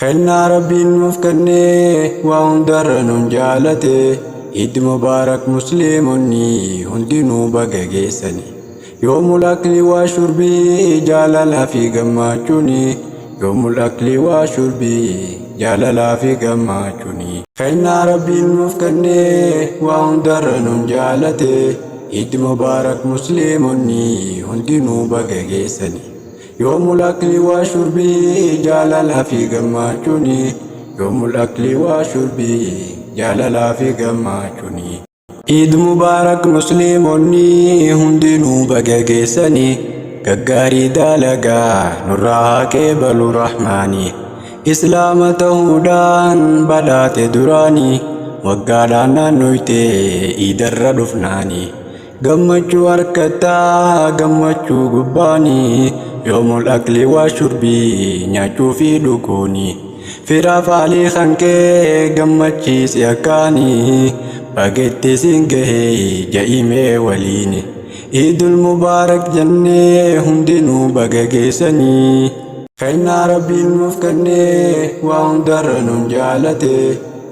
Kennaa rabbiin nuuf kennee waa hundarra nun jaalate. Eid Mubaarak musliimonni hundinuu baga geessani. Yoomul akli waa shurbii jaalalaa fi gammachuuni. Yoomul akli waa shurbii jaalalaa fi gammachuuni. Kennaa rabbiin nuuf kennee waa hundarra nun jaalate. Eid Mubaarak musliimonni hundinuu baga geessani. Yoomul akli waa shurbii jaalalaa fi gammachuuni. Yoomul akli waa shurbii jaalalaa fi gammachuuni. Eid Mubaarak musliimonni hundinuu baga geessani. Gaggaarii dalagaa nurraa haa qeebalu rahmaani. Islaama ta'uudhaan badhaate duraani. Waggaadhaan naannoyte iidarra dhufnaani. Gammachuu harkattaa gammachuu gubbaani. Yoomul akli waa shurbii nyaachuu fi dhuguuni. Firaaf alii hankee gammachiisi akkaani. Bageetti siin gahee ja'imee waliini. Eidul Mubaarak jennee hundinuu baga geessanii. Kennaa rabbiin nuuf kennee waa hundarra nun jaalate.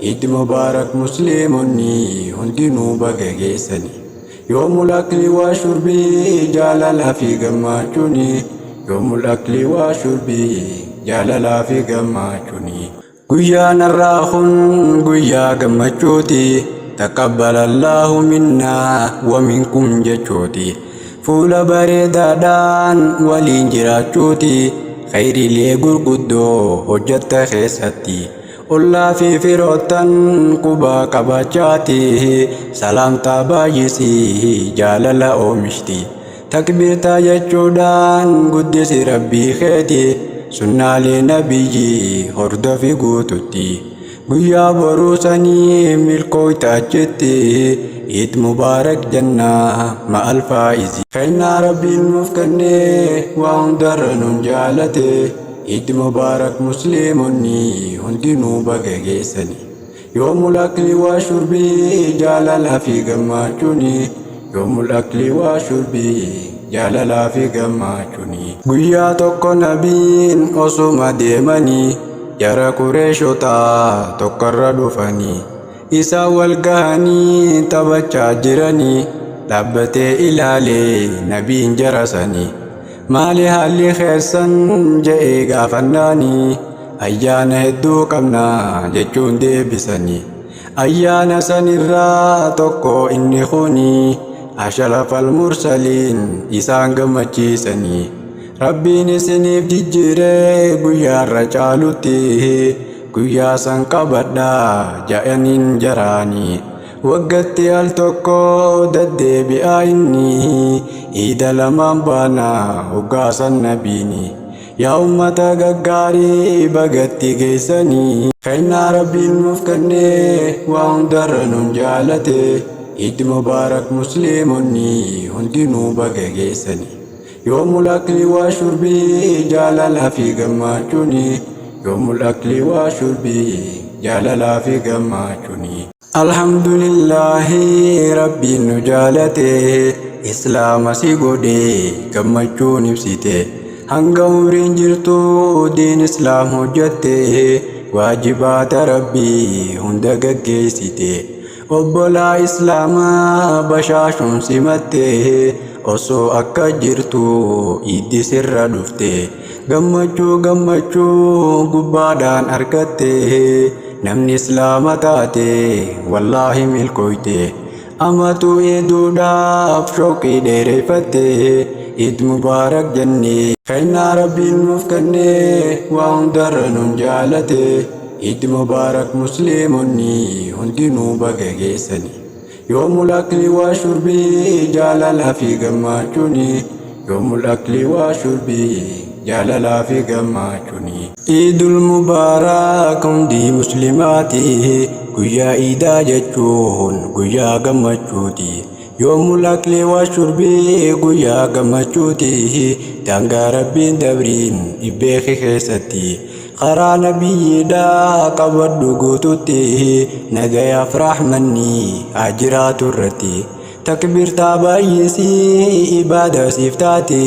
Eid Mubaarak musliimonni hundinuu baga geessanii. Yoomul akli waa shurbii jaalalaa fi gammachuuni. Yoomul akli waa shurbii jaalalaa fi gammachuuni. Guyyaan har'aa kun guyyaa gammachuuti. Taqabbalallahu minnaa wa minkum jechuuti. Fuula bareedaadhaan waliin jiraachuuti. Khayriilee gurguddoo hojjetta keessatti. Ollaa fi firoottan qubaa qabachaati. Salaamtaa baay'isii jaalala oomishti. Takbiirtaa jechuudhaan guddisi rabbii keeti. Sunnaalee nabiyyi hordofi guututti. Guyyaa boruu sanii milkooyta achitti. Eid Mubaarak jannaa ma'al faa'izi. Kennaa rabbiin nuuf kennee waa hundarra nun jaalate. Eid Mubaarak musliimonni hundinuu baga geessani. Yoomul akli waa shurbii jaalalaa fi gammachuuni. Yoomul akli waa shurbii jaalalaa fi gammachuuni. Guyyaa tokko nabiin osuma deemanii. Jara Qureeshotaa tokkorra dhufanii. Isaan wal gahanii taphachaa jiranii. Dhaabbatee ilaalee nabiin jarasanii. Maali haalli keessan je'ee gaafannaanii. Ayyaana hedduu qabnaa jechuun deebisanii. Ayyaana sanirraa tokko inni kuni. Ashrafal mursaliin isaan gammachiisanii. Rabbiin isiniif jijjiiree guyyaarra caalutti. Guyyaa san qabadhaa ja'aniin jaraanii. Waggatti al tokko deddeebi'aa inni. Iida lamaan baanaa hoggaasan nabiini. Yaa ummata gaggaarii bagatti geessanii. Kennaa rabbiin nuuf kennee waa hundarra nun jaalate. Eid Mubaarak musliimonni hundinuu baga geessanii. Yoomul akli waa shurbii jaalalaa fi gammachuuni. Yoomul akli waa shurbii jaalalaa fi gammachuuni. Alhamdulillahi rabbiin nu jaalate. Islaama si godhee gammachuun ibsite. Hanga umriin jirtu diin islaam hojjatte. Waajibaata rabbii hunda gaggeessite. Obbolaa islaamaa bashaashuun simatte. Osoo akka jirtu iiddi sirra dhufte. Gammachuu gubbaadhaan argatte. Namni islaama taate wallaahi milkooyte. Amatu eeduudhaaf shooqii dheereeffatte. Eid Mubaarak jennee kennaa rabbiin nuuf kennee waa hundarra nun jaalate. Eid Mubaarak musliimonni hundinuu baga geessani. Yoomul akli waa shurbii jaalalaa fi gammachuuni. Yoomul akli waa shurbii jaalalaa fi gammachuuni. Eidul Mubaarak hundi muslimaati. Guyyaa iidaa jechuun guyyaa gammachuuti. Yoomul akli waa shurbii guyyaa gammachuuti. Daangaa rabbiin dabriin ibbeeki keessatti. Karaa nabiyyiidhaa qabadhu guututti. Nagayaaf rahmanni haa jiraatu irratti. Takbiirtaa baay'isii ibaada siif taati.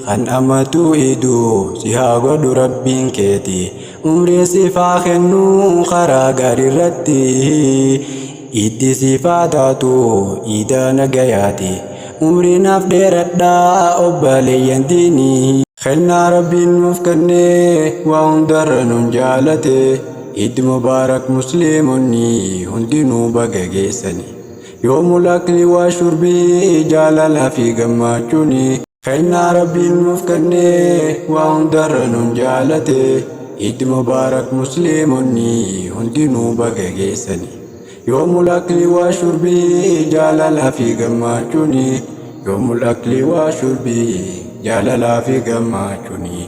Kan amatu iduu si haa godhu rabbiin keeti. umrii sifaa kennuu karaa gaarirratti itti sifaa taatu idaa nagayaati umrii naaf dheeradhaa obboleeyyan diinii kennaa rabbiin nuuf kennee waa hundarra nun jaalate Eid Mubarak musliimonni hundinuu baga geessani yoomul akli waa shurbii jaalalaa fi gammachuuni kennaa rabbiin nuuf kennee waa hundarra nun jaalate Eid Mubarak musliimonni hundinuu baga geessani yoomul akli waa shurbii jaalalaa fi gammachuuni yoomul akli waa shurbii jaalalaa fi gammachuuni